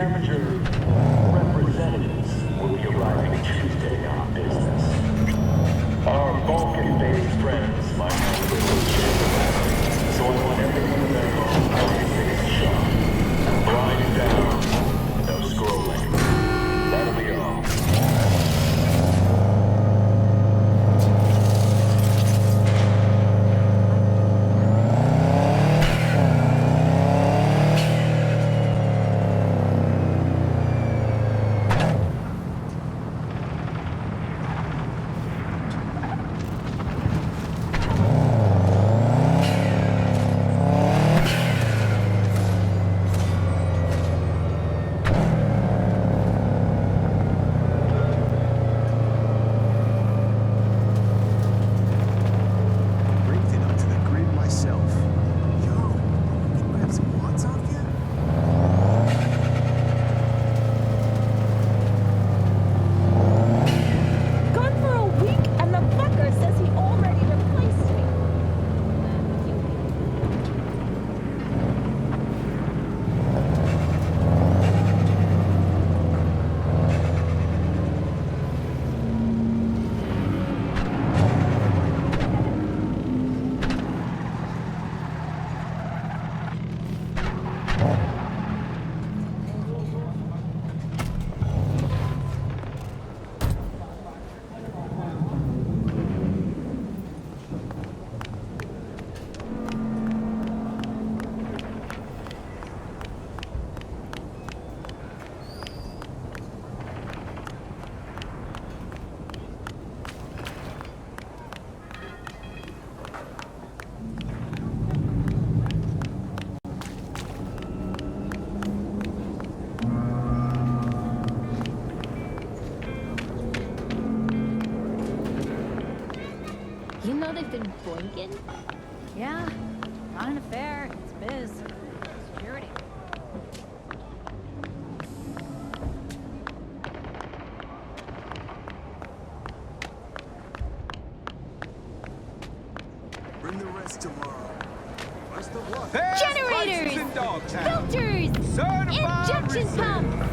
Scavenger representatives will be arriving Tuesday on business. Our Vulcan-based friends might have a little shit, so I want everyone in their home to take a shot. Grind down, no scrolling. That'll be all. You know they've been boinking? Yeah, not an affair. It's biz. Security. Bring the rest tomorrow. What's the what? Generators! Filters! Injection pumps!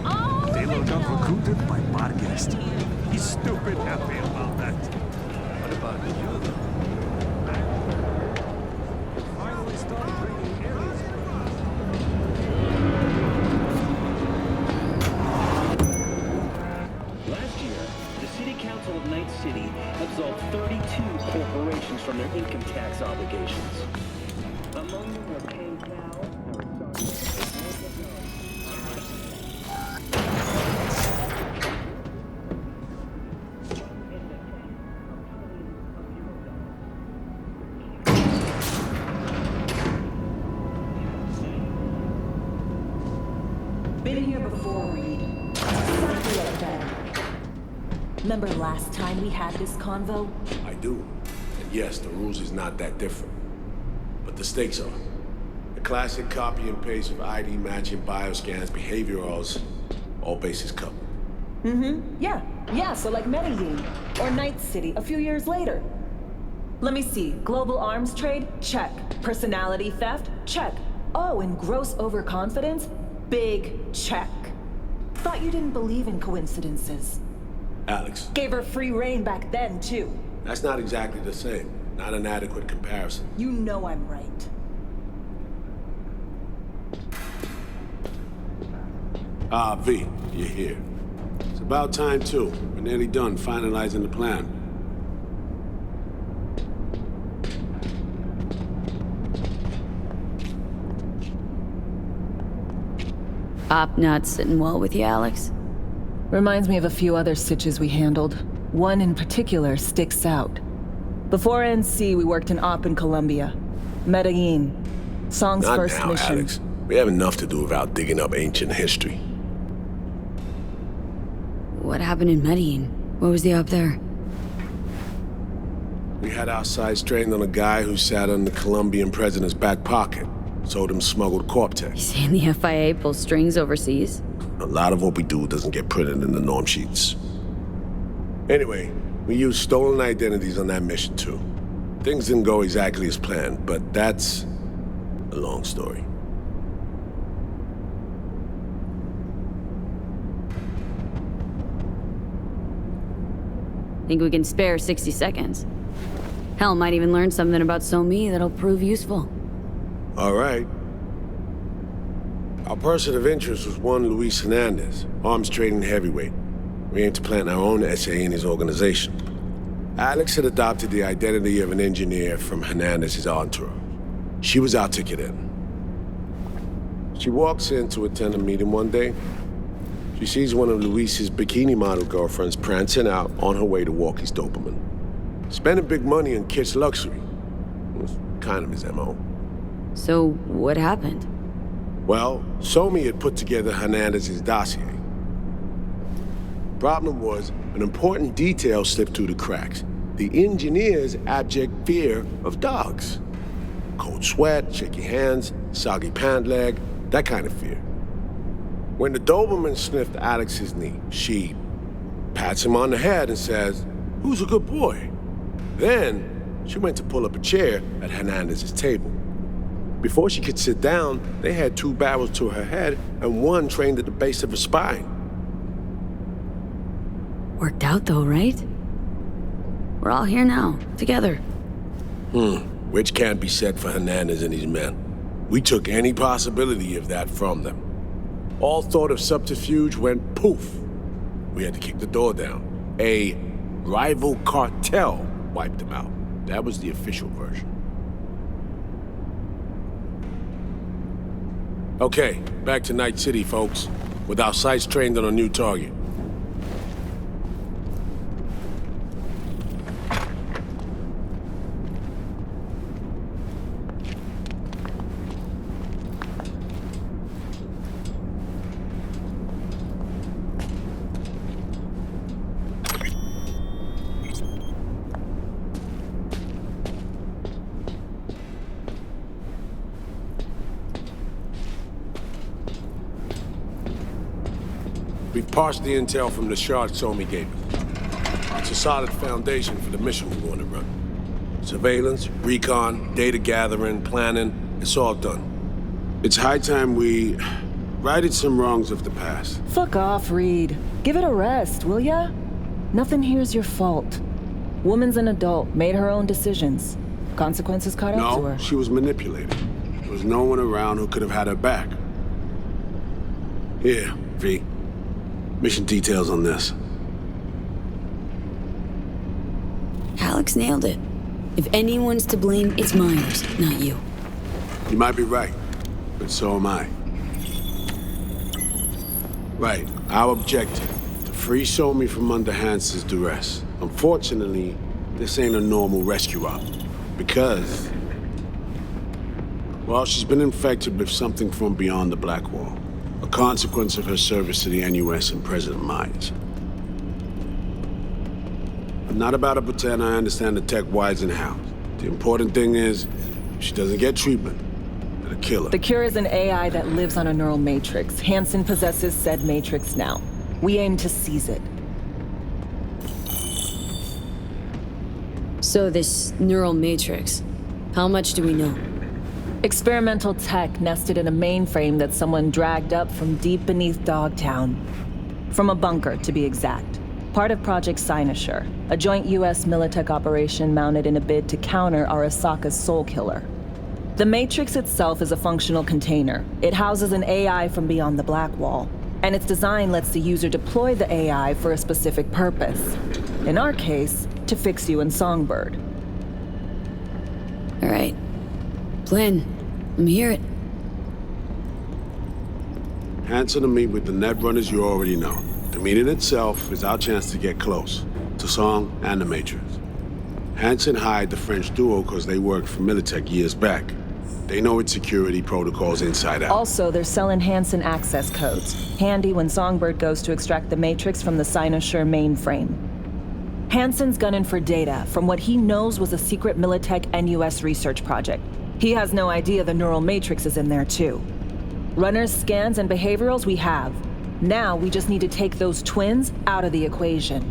All They look original! recruited by Barguest. He's stupid happy about that. What about you, though? Finally started bringing areas. Last year, the City Council of Night City absolved 32 corporations from their income tax obligations. Among them were PayPal, Been here before, Reed. Exactly like that. Remember last time we had this convo? I do. And yes, the rules is not that different. But the stakes are. The classic copy and paste of ID matching, bioscans, behaviorals, all bases covered. Yeah, so like Medellin, or Night City a few years later. Let me see, global arms trade? Check. Personality theft? Check. Oh, and gross overconfidence? Big check. Thought you didn't believe in coincidences. Alex. Gave her free reign back then, too. That's not exactly the same. Not an adequate comparison. You know I'm right. Ah, V, you're here. It's about time, too. We're nearly done finalizing the plan. Op not sitting well with you, Alex. Reminds me of a few other stitches we handled. One in particular sticks out. Before NC, we worked in Op in Colombia. Medellin. Song's Not first now, mission. Alex. We have enough to do without digging up ancient history. What happened in Medellin? What was the op there? We had our sights trained on a guy who sat on the Colombian president's back pocket. Sold him smuggled Corp-Tech. You saying the FIA pulls strings overseas? A lot of what we do doesn't get printed in the norm sheets. Anyway, we used stolen identities on that mission too. Things didn't go exactly as planned, but that's a long story. Think we can spare 60 seconds? Hell, might even learn something about So-Mi that'll prove useful. All right. Our person of interest was one Luis Hernandez, arms trading heavyweight. We aim to plant our own SA in his organization. Alex had adopted the identity of an engineer from Hernandez's entourage. She was our ticket in. She walks in to attend a meeting one day. She sees one of Luis's bikini model girlfriends prancing out on her way to walk his Doberman. Spending big money on kitsch luxury. It was kind of his MO. So, what happened? Well, So-Mi had put together Hernandez's dossier. Problem was, an important detail slipped through the cracks. The engineer's abject fear of dogs. Cold sweat, shaky hands, soggy pant leg, that kind of fear. When the Doberman sniffed Alex's knee, she pats him on the head and says, "Who's a good boy?" Then, she went to pull up a chair at Hernandez's table. Before she could sit down, they had 2 barrels to her head and one trained at the base of her spine. Worked out though, right? We're all here now, together. Which can't be said for Hernandez and his men. We took any possibility of that from them. All thought of subterfuge went poof. We had to kick the door down. A rival cartel wiped them out. That was the official version. Okay, back to Night City, folks. With our sights trained on a new target. We've parsed the intel from the shard So-Mi gave us. It's a solid foundation for the mission we're going to run. Surveillance, recon, data gathering, planning, it's all done. It's high time we righted some wrongs of the past. Fuck off, Reed. Give it a rest, will ya? Nothing here's your fault. Woman's an adult, made her own decisions. Consequences caught up to No, her. she was manipulated. There was no one around who could have had her back. Here, V. Mission details on this. Alex nailed it. If anyone's to blame, it's Myers, not you. You might be right, but so am I. Right, our objective, to free So-Mi from under Hansen's duress. Unfortunately, this ain't a normal rescue op. Because, well, she's been infected with something from beyond the Black Wall. A consequence of her service to the NUS and President Myers. I'm not about to pretend I understand the tech whys and hows. The important thing is, if she doesn't get treatment, it'll kill her. The cure is an AI that lives on a neural matrix. Hansen possesses said matrix now. We aim to seize it. So this neural matrix, how much do we know? Experimental tech nested in a mainframe that someone dragged up from deep beneath Dogtown. From a bunker, to be exact. Part of Project Cynosure, a joint US Militech operation mounted in a bid to counter Arasaka's Soul Killer. The Matrix itself is a functional container. It houses an AI from beyond the Black Wall, and its design lets the user deploy the AI for a specific purpose. In our case, to fix you and Songbird. All right. Plan. Let me hear it. Hansen to meet with the net runners you already know. The meeting itself is our chance to get close to Song and the Matrix. Hansen hired the French duo because they worked for Militech years back. They know its security protocols inside out. Also, they're selling Hansen access codes. Handy when Songbird goes to extract the Matrix from the Cynosure mainframe. Hansen's gunning for data from what he knows was a secret Militech NUS research project. He has no idea the neural matrix is in there too. Runners, scans, and behaviorals we have. Now we just need to take those twins out of the equation.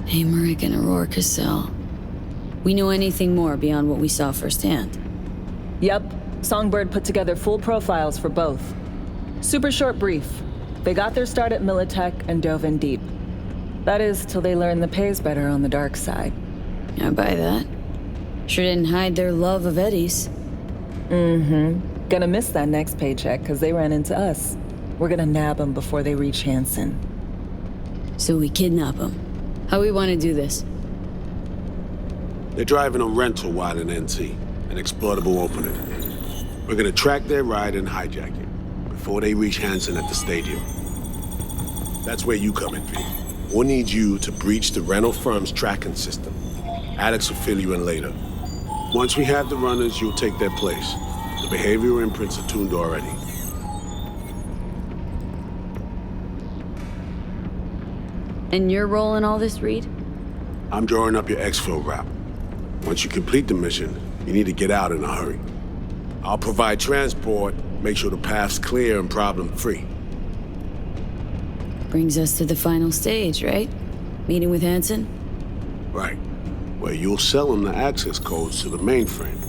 Amaric and Aurora Cassell. We know anything more beyond what we saw firsthand? Yep, Songbird put together full profiles for both. Super short brief. They got their start at Militech and dove in deep. That is, till they learned the pay's better on the dark side. I buy that. Sure didn't hide their love of Eddie's. Mm-hmm. Gonna miss that next paycheck, because they ran into us. We're gonna nab them before they reach Hansen. So we kidnap them. How we want to do this? They're driving a rental while in NC, an exploitable opening. We're gonna track their ride and hijack it before they reach Hansen at the stadium. That's where you come in, V. We'll need you to breach the rental firm's tracking system. Alex will fill you in later. Once we have the runners, you'll take their place. The behavioral imprints are tuned already. And your role in all this, Reed? I'm drawing up your exfil route. Once you complete the mission, you need to get out in a hurry. I'll provide transport, make sure the path's clear and problem-free. Brings us to the final stage, right? Meeting with Hansen? Right. Where you'll sell him the access codes to the mainframe.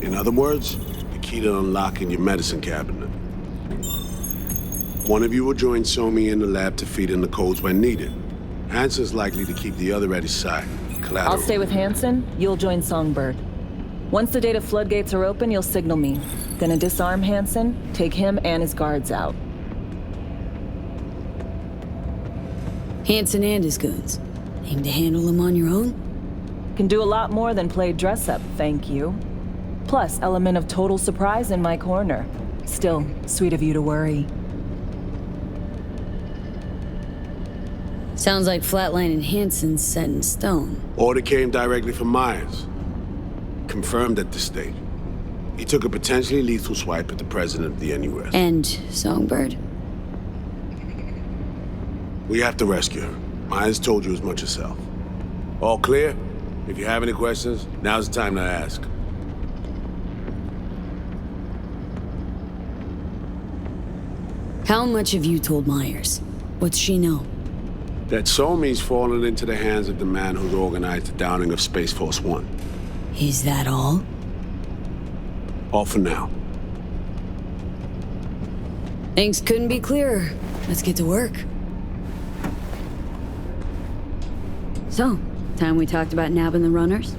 In other words, the key to unlocking your medicine cabinet. One of you will join Somi in the lab to feed in the codes when needed. Hansen's likely to keep the other at his side. Collateral. I'll stay with Hansen, you'll join Songbird. Once the data floodgates are open, you'll signal me. Gonna disarm Hansen, take him and his guards out. Hansen and his goons. Aim to handle them on your own? Can do a lot more than play dress-up, thank you. Plus, element of total surprise in my corner. Still, sweet of you to worry. Sounds like Flatline and Hansen's set in stone. Order came directly from Myers. Confirmed at this stage. He took a potentially lethal swipe at the president of the NUS. And Songbird? We have to rescue her. Myers told you as much herself. All clear? If you have any questions, now's the time to ask. How much have you told Myers? What's she know? That Somi's fallen into the hands of the man who's organized the downing of Space Force One. Is that all? All for now. Things couldn't be clearer. Let's get to work. So, time we talked about nabbing the runners?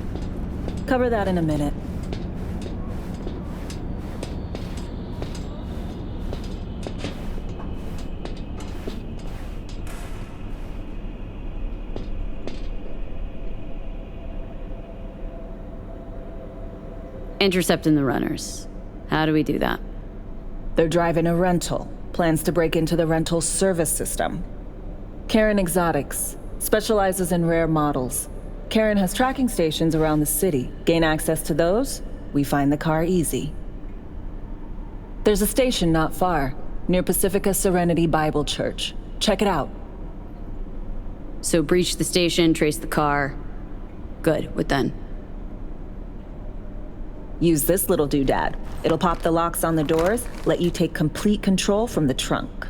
Cover that in a minute. Intercepting the runners. How do we do that? They're driving a rental. Plans to break into the rental service system. Karen Exotics. Specializes in rare models. Karen has tracking stations around the city. Gain access to those, we find the car easy. There's a station not far, near Pacifica Serenity Bible Church. Check it out. So breach the station, trace the car. Good, what then? Use this little doodad. It'll pop the locks on the doors, let you take complete control from the trunk.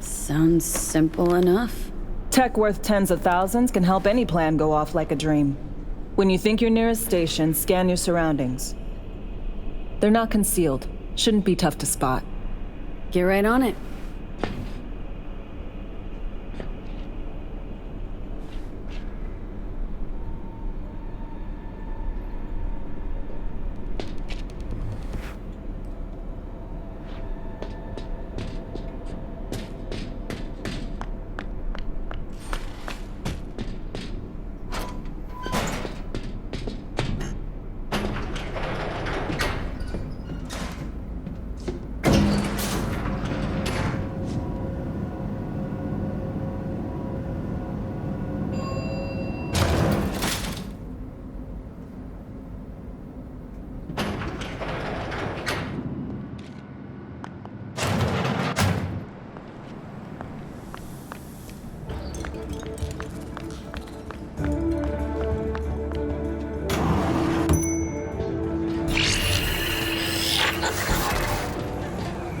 Sounds simple enough. Tech worth tens of thousands can help any plan go off like a dream. When you think you're near a station, scan your surroundings. They're not concealed. Shouldn't be tough to spot. Get right on it.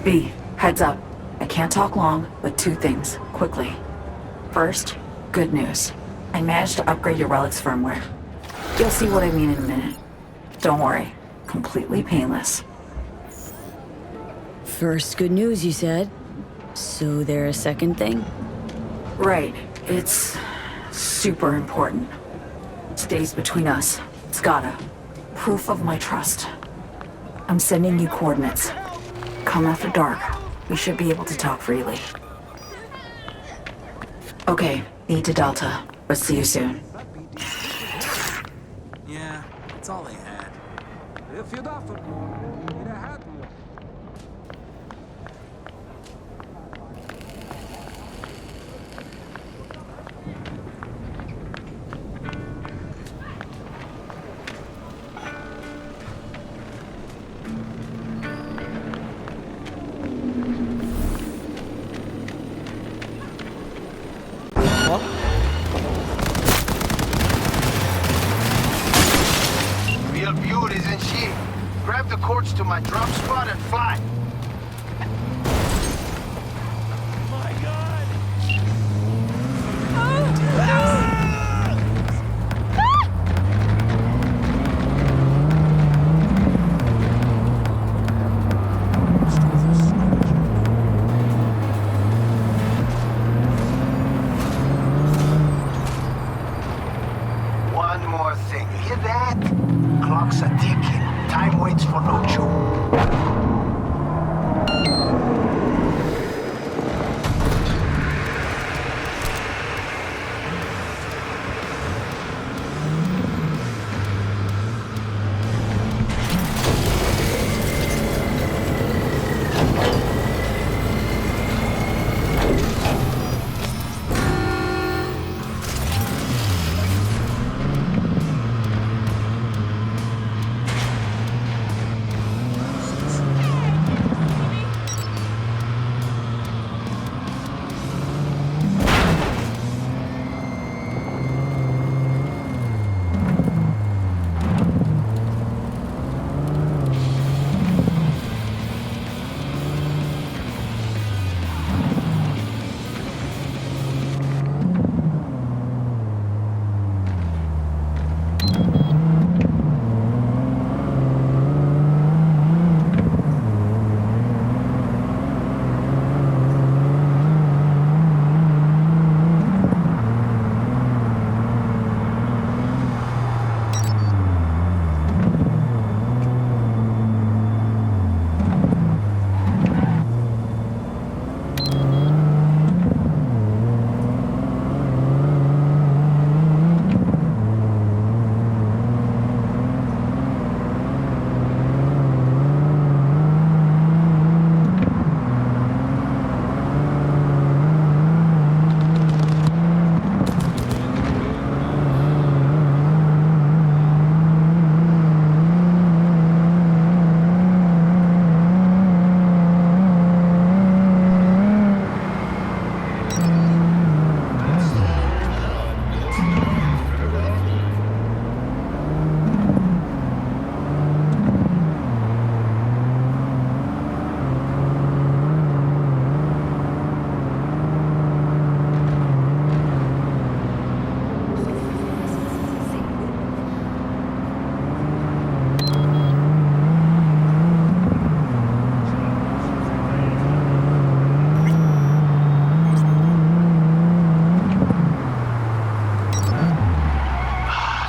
B, heads up. I can't talk long, but two things, quickly. First, good news. I managed to upgrade your Relic's firmware. You'll see what I mean in a minute. Don't worry, completely painless. First good news, you said? So there a second thing? Right. It's super important. Stays between us. It's gotta. Proof of my trust. I'm sending you coordinates. Come after dark. We should be able to talk freely. Okay, need to Delta, but see you soon. Yeah, that's all they had. If you'd offered more, you'd have had more. Real beauty, isn't she? Grab the cords to my drop spot and fly. My God! One more thing. Hear that? Clocks are ticking. Time waits for no Jew.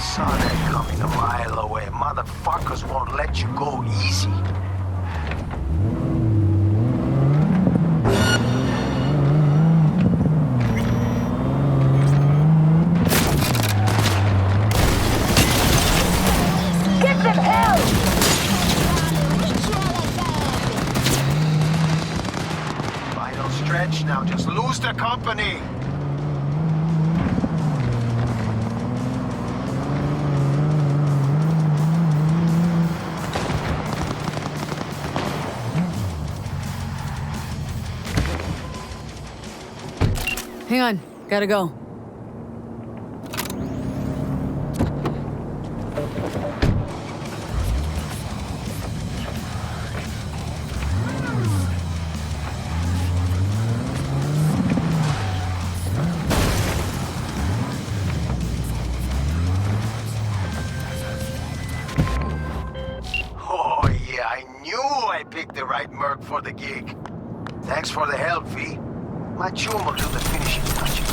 Saw that coming a mile away. Motherfuckers won't let you go easy. Get them help! Final stretch now. Just lose the company. Hang on, gotta go. Oh yeah, I knew I picked the right merc for the gig. Thanks for the help, V. My chum will do the finishing touches.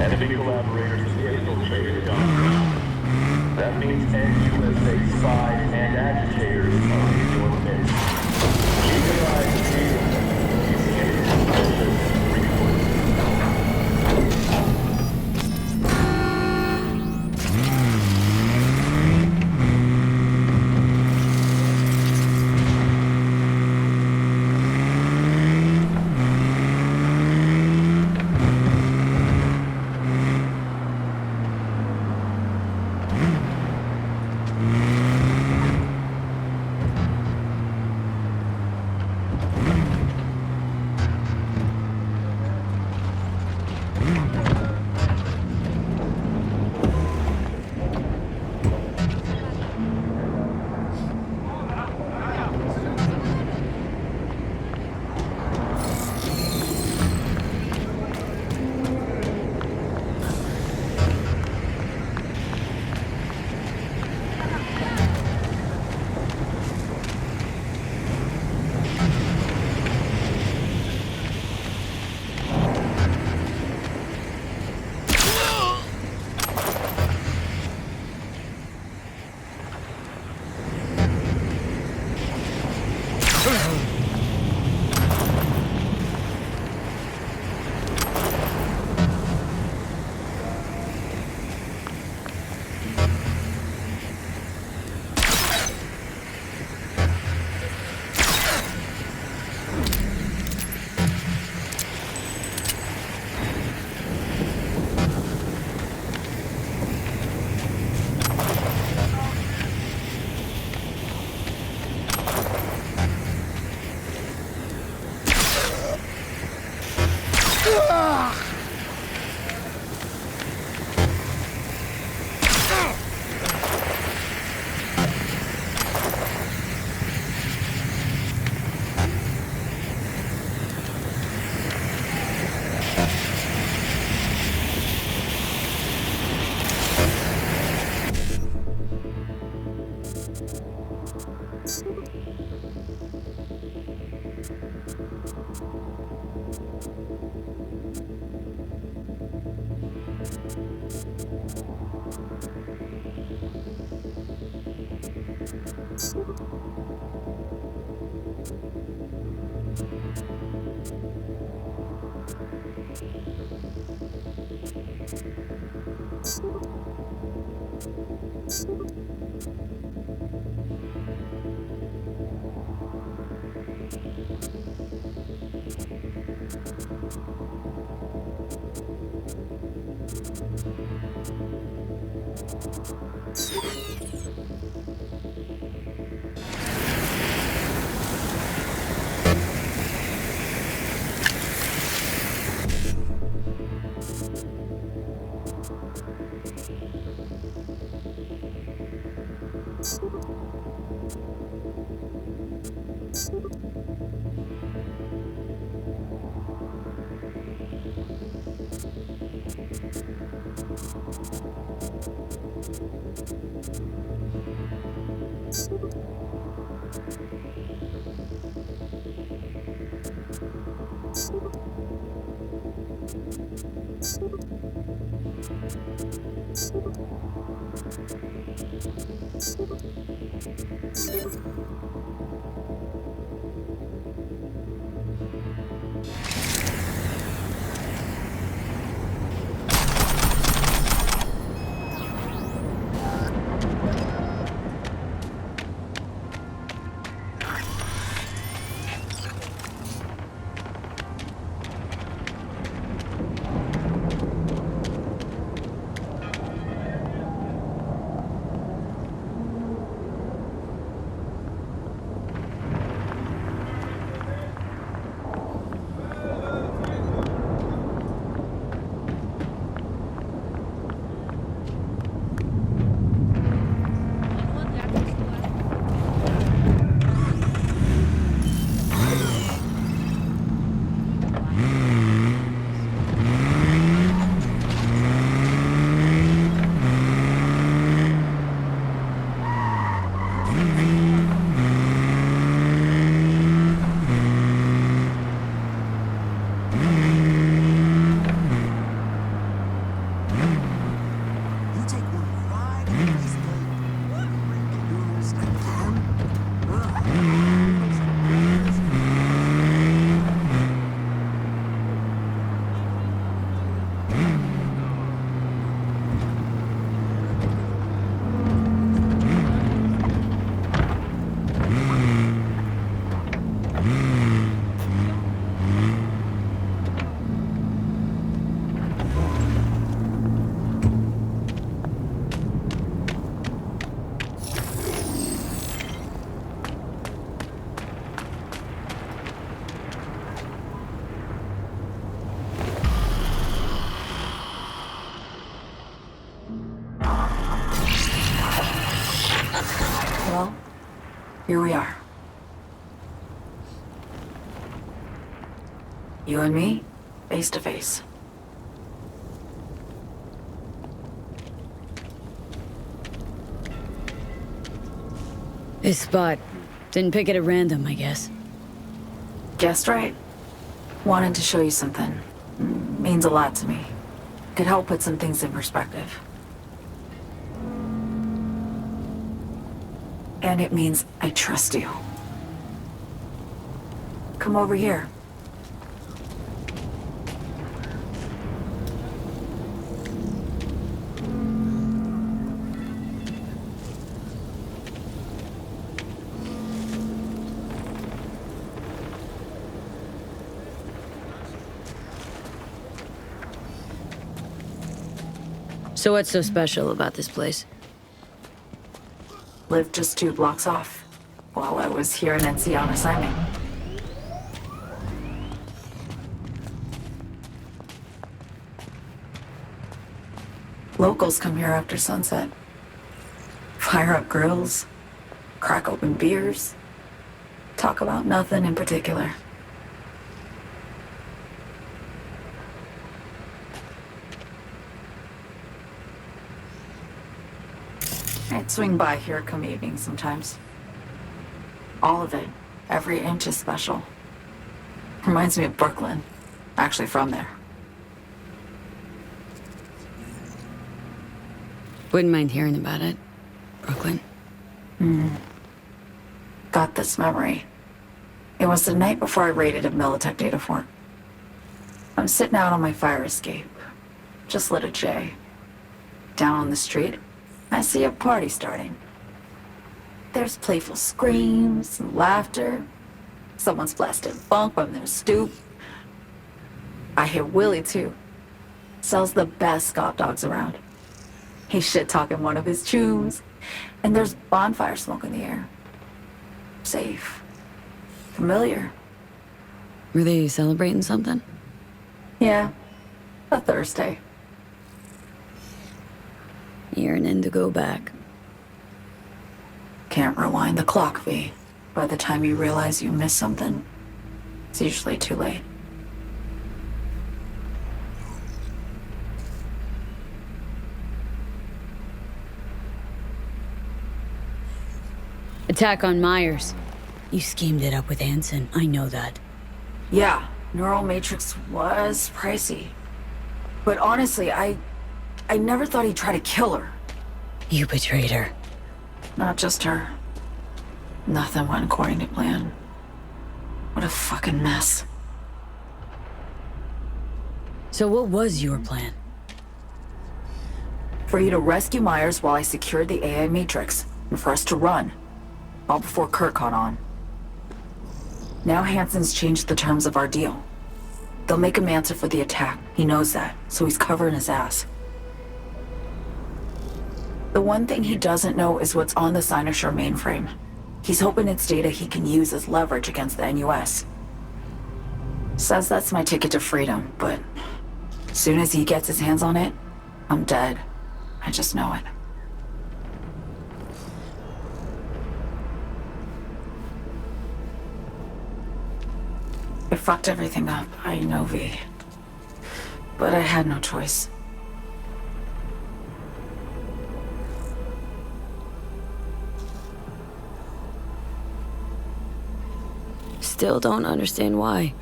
Enemy collaborators have infiltrated Dom. That means ex-USA spies and agitators are in your midst. Keep your eyes peeled. You see anything suspicious, report. Well, here we are. You and me, face to face. This spot. Didn't pick it at random, I guess. Guessed right. Wanted to show you something. Means a lot to me. Could help put some things in perspective. And it means I trust you. Come over here. So what's so special about this place? Lived just 2 blocks off, while I was here in NC on assignment. Locals come here after sunset. Fire up grills, crack open beers, talk about nothing in particular. I'd swing by here come evening sometimes. All of it. Every inch is special. Reminds me of Brooklyn. Actually from there. Wouldn't mind hearing about it. Brooklyn. Got this memory. It was the night before I raided a Militech data fort. I'm sitting out on my fire escape. Just lit a J. Down on the street, I see a party starting. There's playful screams and laughter. Someone's blasting funk from their stoop. I hear Willie, too. Sells the best Scott dogs around. He's shit-talking one of his tunes, and there's bonfire smoke in the air. Safe. Familiar. Were they celebrating something? Yeah. A Thursday. Yearning to go back. Can't rewind the clock, V. By the time you realize you missed something, it's usually too late. Attack on Myers. You schemed it up with Anson, I know that. Yeah, Neural Matrix was pricey. But honestly, I never thought he'd try to kill her. You betrayed her. Not just her. Nothing went according to plan. What a fucking mess. So what was your plan? For you to rescue Myers while I secured the AI Matrix, and for us to run. All before Kurt caught on. Now Hansen's changed the terms of our deal. They'll make him answer for the attack. He knows that, so he's covering his ass. The one thing he doesn't know is what's on the Cynosure mainframe. He's hoping it's data he can use as leverage against the NUS. Says that's my ticket to freedom, but as soon as he gets his hands on it, I'm dead. I just know it. I fucked everything up, I know, V. But I had no choice. Still don't understand why.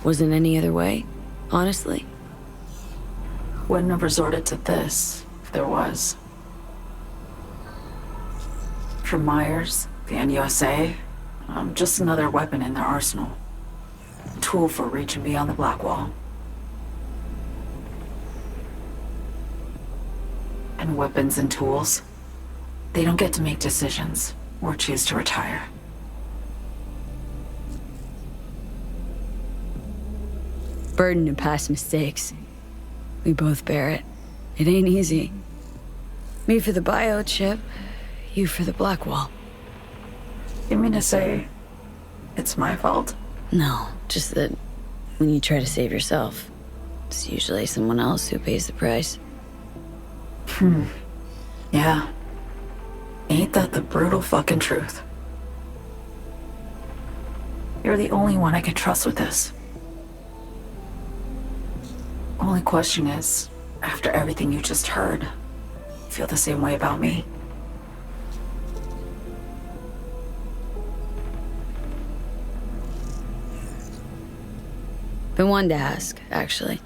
Wasn't any other way, honestly. Wouldn't have resorted to this, if there was. For Myers, the NUSA, I'm just another weapon in their arsenal. Tool for reaching beyond the black wall. And weapons and tools, they don't get to make decisions or choose to retire. Burden of past mistakes. We both bear it. It ain't easy. Me for the biochip, you for the black wall. You mean to say it's my fault? No, just that when you try to save yourself, it's usually someone else who pays the price. Yeah. Ain't that the brutal fucking truth? You're the only one I can trust with this. Only question is, after everything you just heard, you feel the same way about me? Been wanting to ask, actually.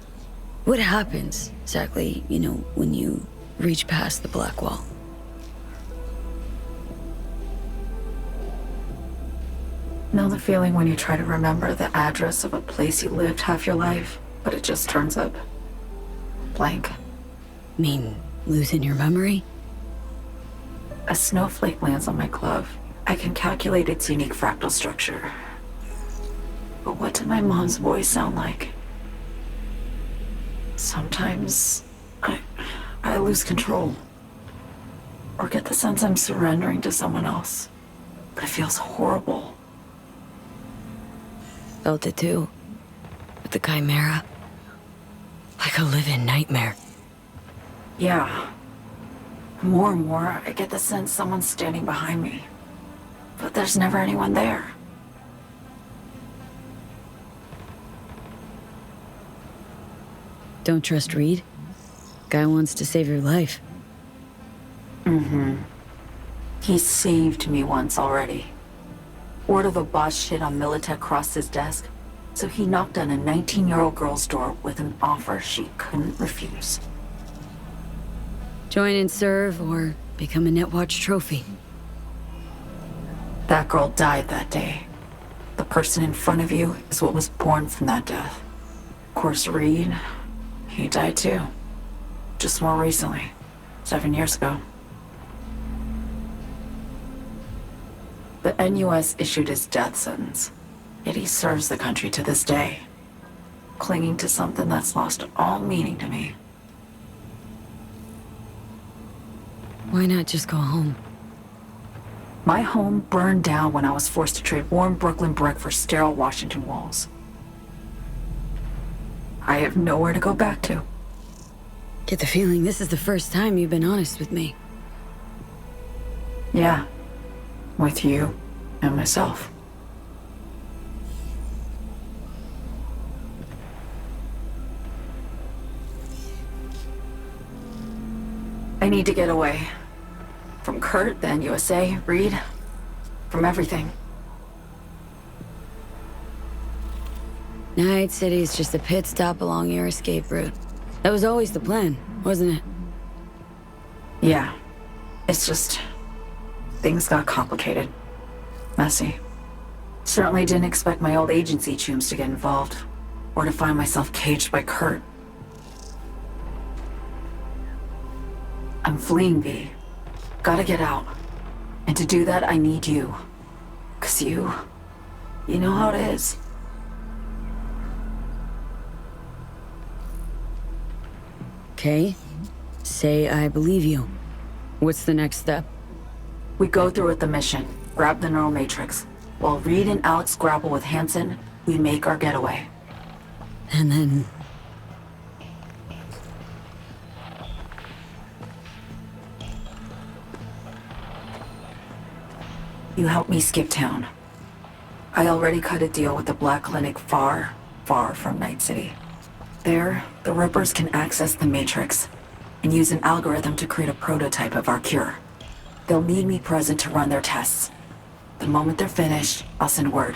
What happens, exactly, when you reach past the black wall? Know the feeling when you try to remember the address of a place you lived half your life, but it just turns up blank? Mean losing your memory? A snowflake lands on my glove. I can calculate its unique fractal structure. But what did my mom's voice sound like? Sometimes I lose control. Or get the sense I'm surrendering to someone else. But it feels horrible. Felt it too. With the Chimera. Like a living nightmare. Yeah. More and more, I get the sense someone's standing behind me. But there's never anyone there. Don't trust Reed? Guy wants to save your life. He saved me once already. Word of a boss shit on Militech crossed his desk, so he knocked on a 19-year-old girl's door with an offer she couldn't refuse. Join and serve, or become a Netwatch trophy. That girl died that day. The person in front of you is what was born from that death. Of course, Reed, he died too. Just more recently. 7 years ago. The NUS issued his death sentence, yet he serves the country to this day, clinging to something that's lost all meaning to me. Why not just go home? My home burned down when I was forced to trade warm Brooklyn brick for sterile Washington walls. I have nowhere to go back to. Get the feeling this is the first time you've been honest with me. Yeah. With you and myself. I need to get away. From Kurt, then USA, Reed. From everything. Night City's just a pit stop along your escape route. That was always the plan, wasn't it? Yeah. It's just... things got complicated. Messy. Certainly didn't expect my old agency chooms to get involved. Or to find myself caged by Kurt. I'm fleeing, V. Gotta get out. And to do that, I need you. 'Cause you know how it is. Okay. Say I believe you. What's the next step? We go through with the mission. Grab the neural matrix. While Reed and Alex grapple with Hansen, we make our getaway. And then... You help me skip town. I already cut a deal with the Black Clinic far, far from Night City. There, the Rippers can access the Matrix and use an algorithm to create a prototype of our cure. They'll need me present to run their tests. The moment they're finished, I'll send word.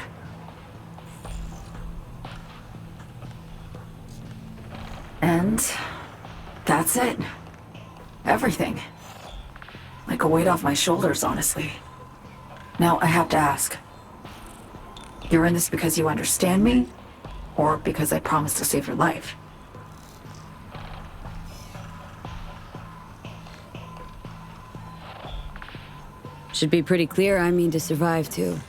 And that's it. Everything. Like a weight off my shoulders, honestly. Now, I have to ask. You're in this because you understand me? Or because I promised to save your life? Should be pretty clear I mean to survive, too.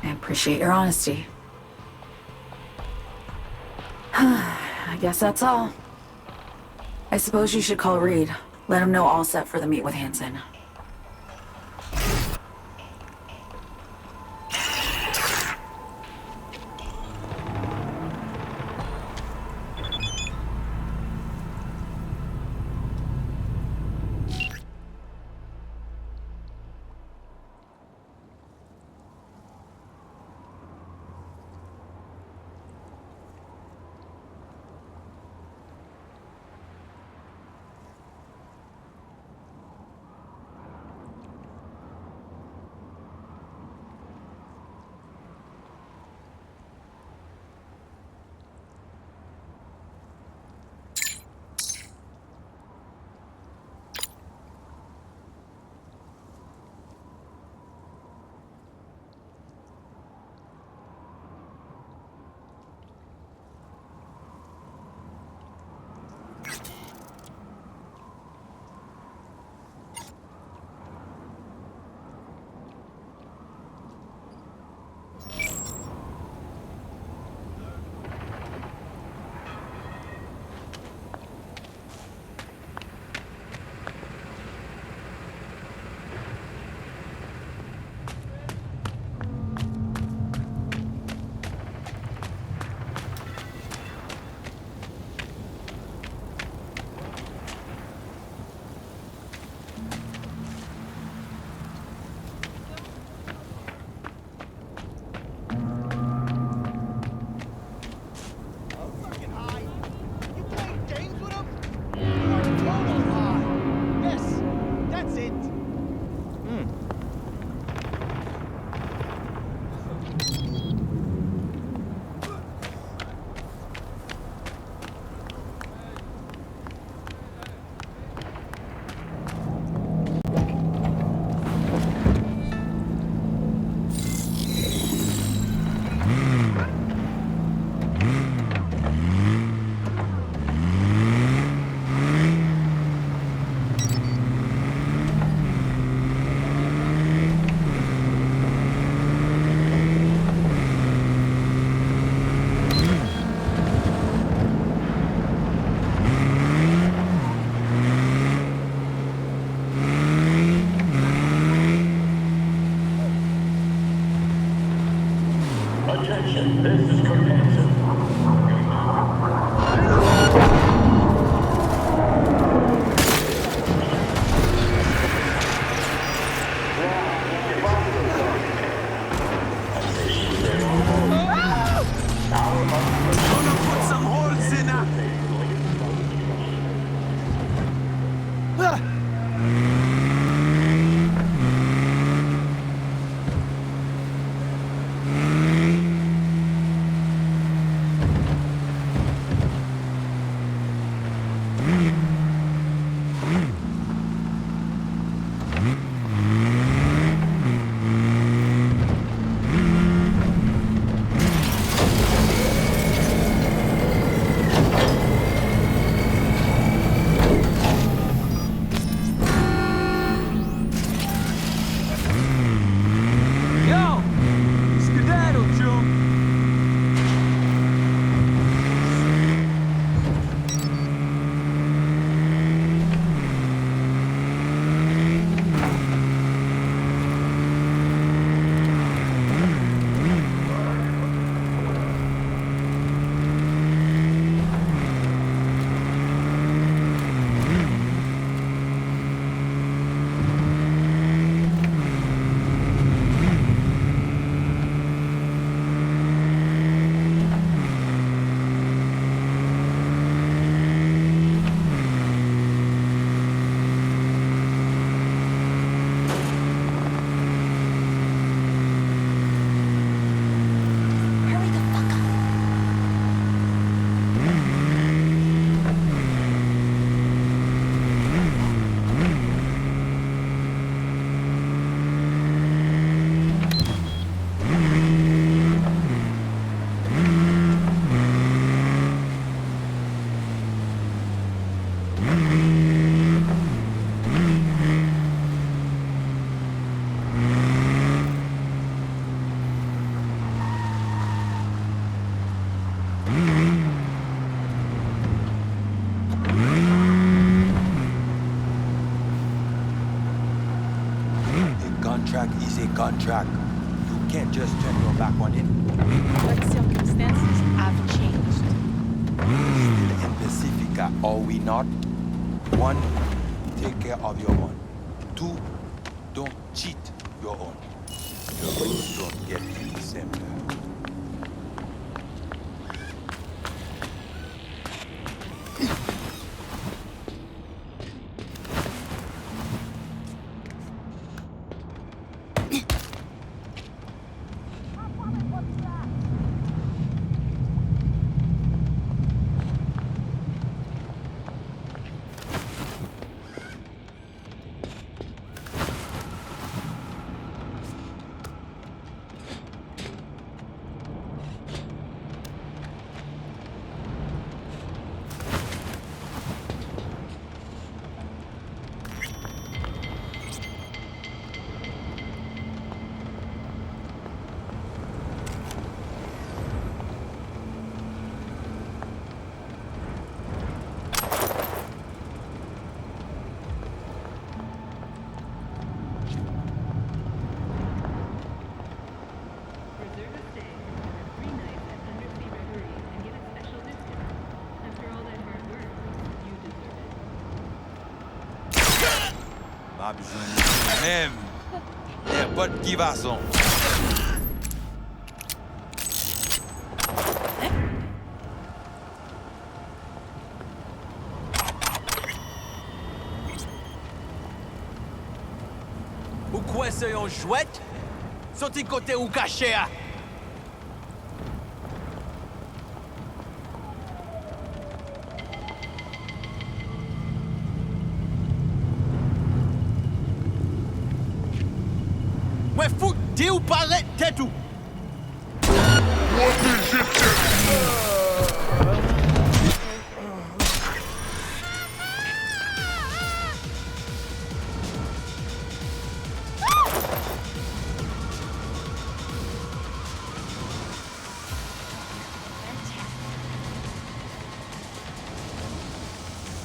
I appreciate your honesty. I guess that's all. I suppose you should call Reed. Let him know all set for the meet with Hansen. Attention, this is Kurt Hansen. Gonna put some holes in her! Yo! Skedaddle, chum! A contract is a contract. You can't just turn your back on it. But circumstances have changed. We're still in Pacifica, are we not? 1, take care of your own. 2, don't cheat your own. Your rules don't get any simpler. Pas besoin de même. N'importe qui va son. Ou quoi c'est un chouette? Sorti côté ou caché à? Ouais, fou, t'es ou paraît, t'es tout.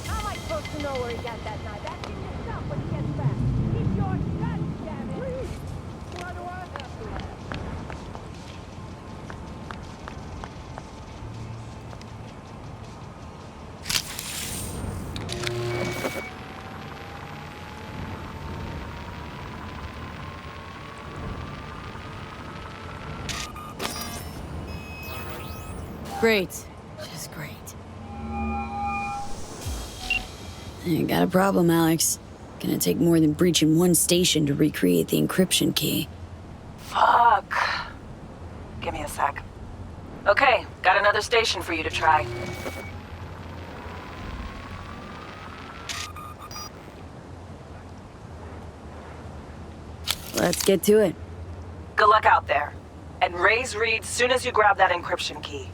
How am I supposed to know where he got that knife? Ask him yourself when he gets back. Keep your guts, damn it! Why do I have to ask? great. Just great. You got a problem, Alex. Gonna take more than breaching one station to recreate the encryption key. Fuck. Give me a sec. Okay, got another station for you to try. Let's get to it. Good luck out there. And raise Reed soon as you grab that encryption key.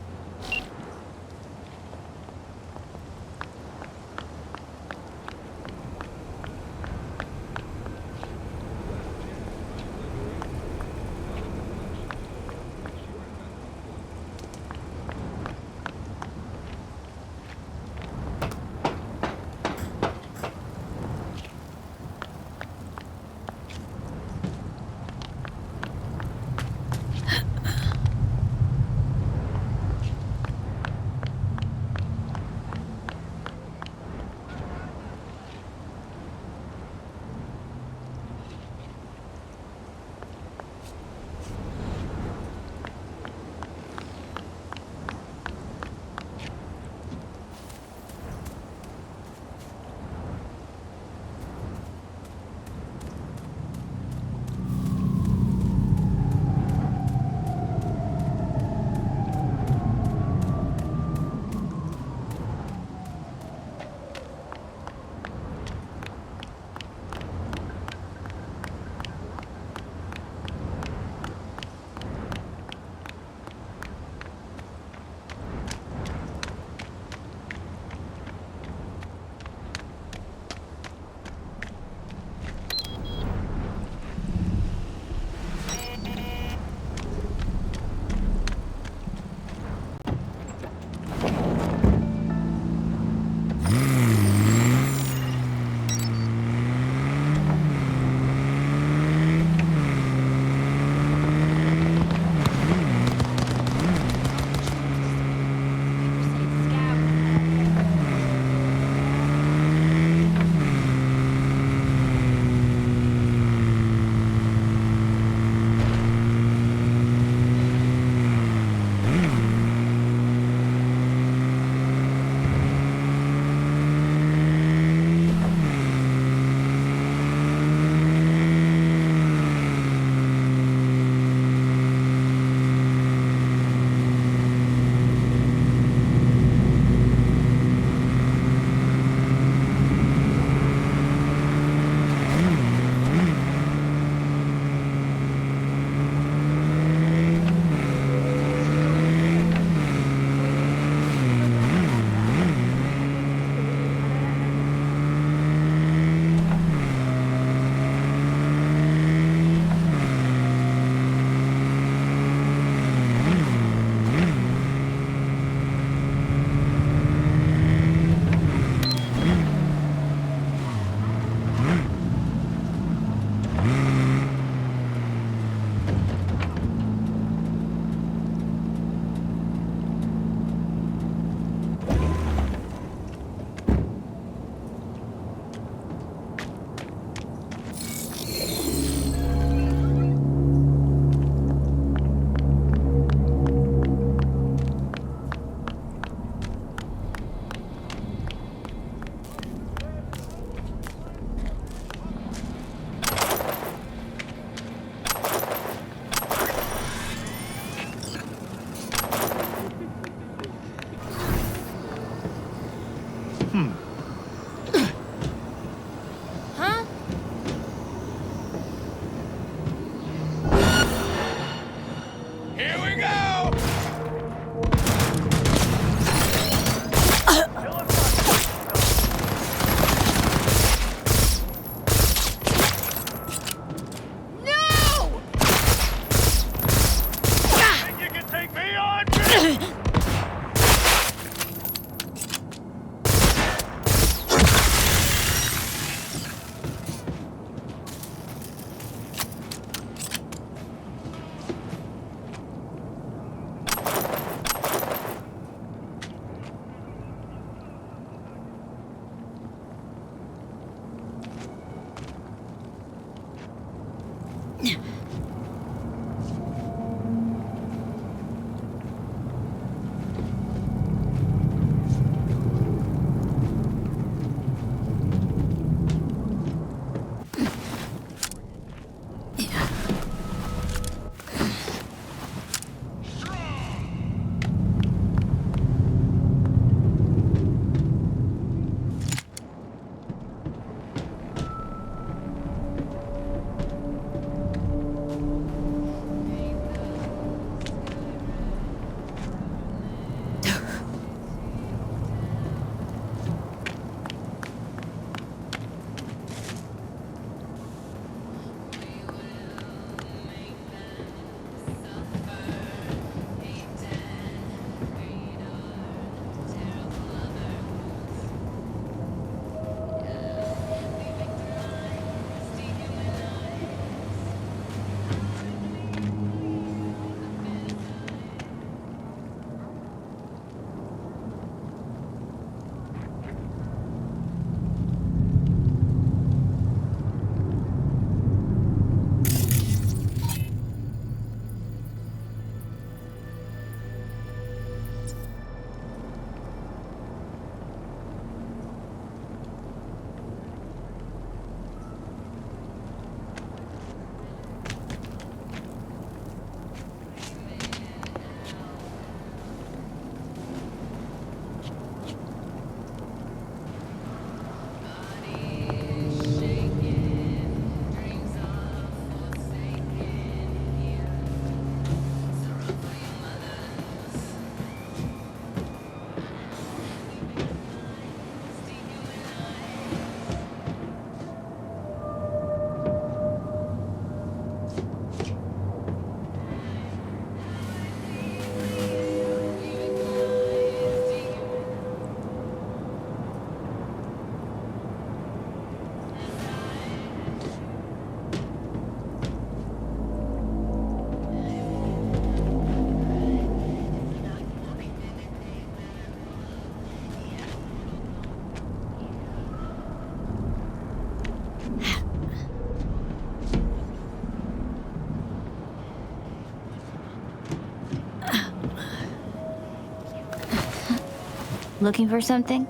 Looking for something?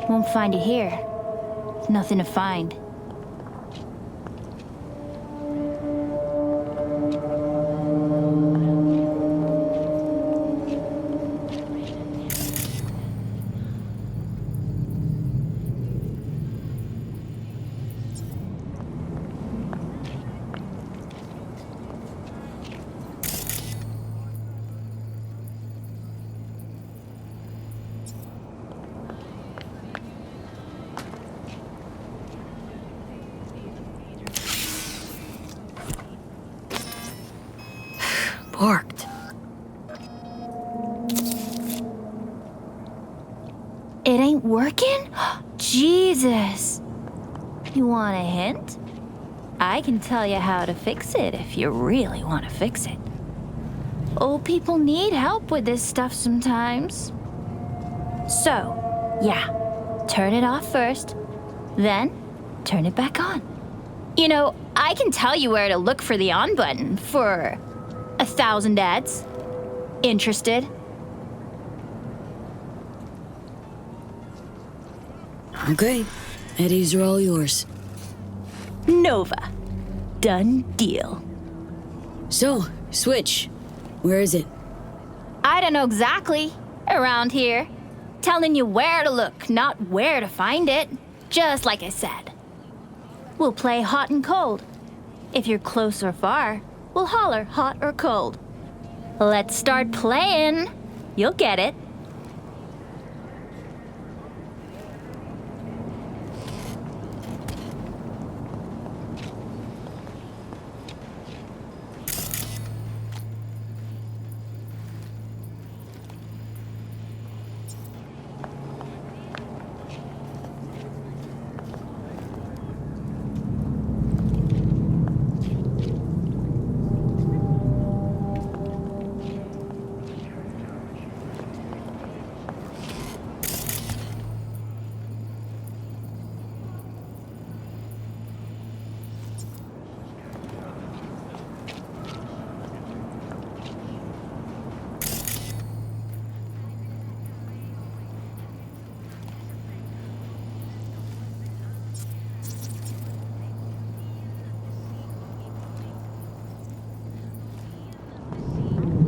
Won't find it here. There's nothing to find. Parked. It ain't working? Jesus! You want a hint? I can tell you how to fix it if you really want to fix it. Old people need help with this stuff sometimes. So, yeah, turn it off first, then turn it back on. You know, I can tell you where to look for the on button for 1,000 ads. Interested? Okay. Eddies are all yours. Nova. Done deal. So, Switch. Where is it? I don't know exactly. Around here. Telling you where to look, not where to find it. Just like I said. We'll play hot and cold. If you're close or far, we'll holler hot or cold. Let's start playing. You'll get it.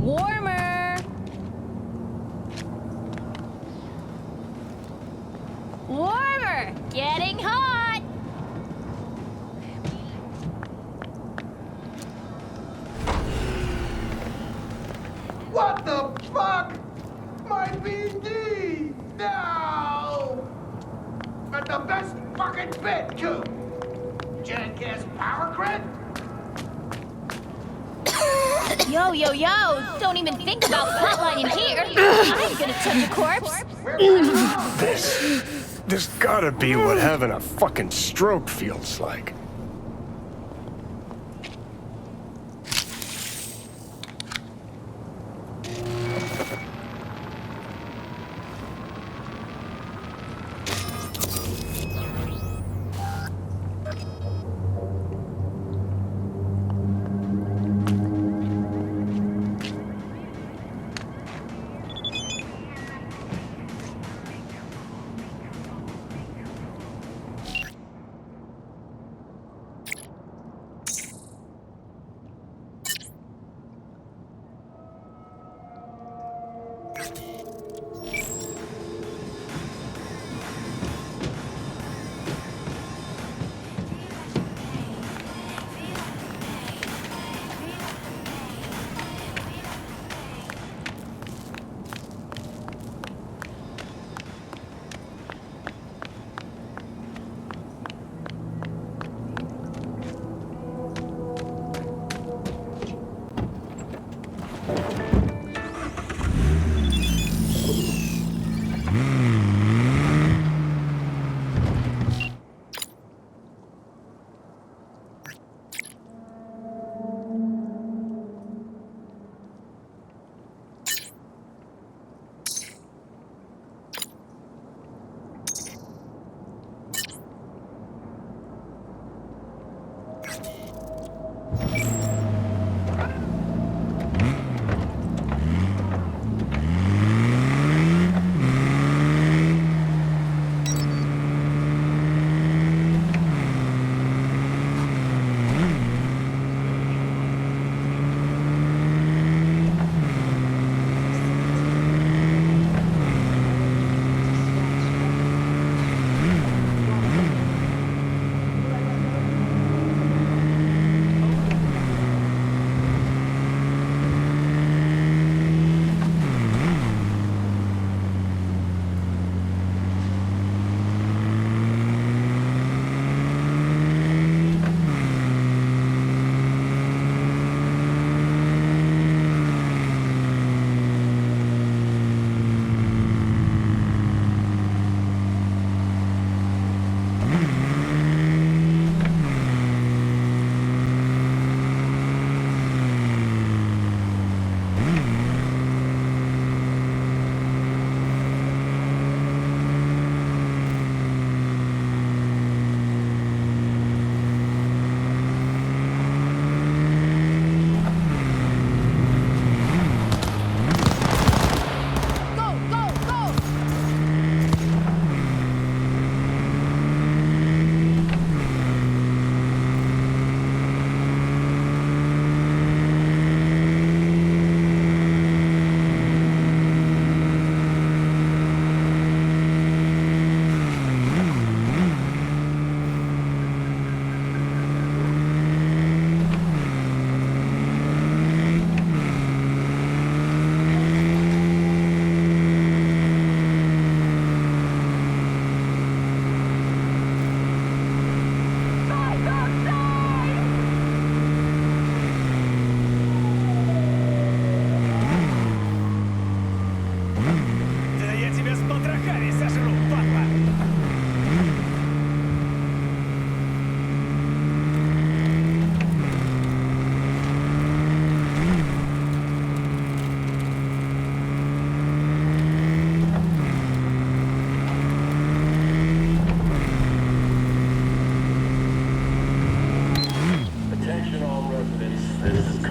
Warmer! Warmer! Getting hot! What the fuck? My BD! No! But the best fucking bit, too! Jackass power grid? Yo, yo, yo! Don't even think about flatlining here! I ain't gonna touch a corpse! This gotta be what having a fucking stroke feels like.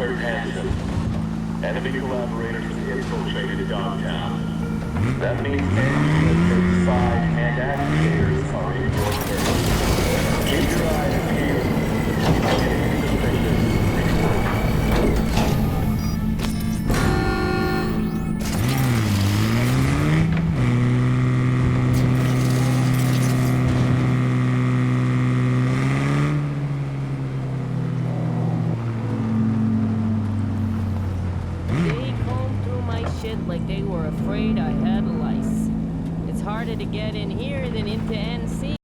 declared Hanson. Enemy collaborators have infiltrated Dogtown. That means engineers, spies, and agitators are in your service. Keep your eyes peeled. Anything suspicious, report. They combed through my shit like they were afraid I had lice. It's harder to get in here than into NC.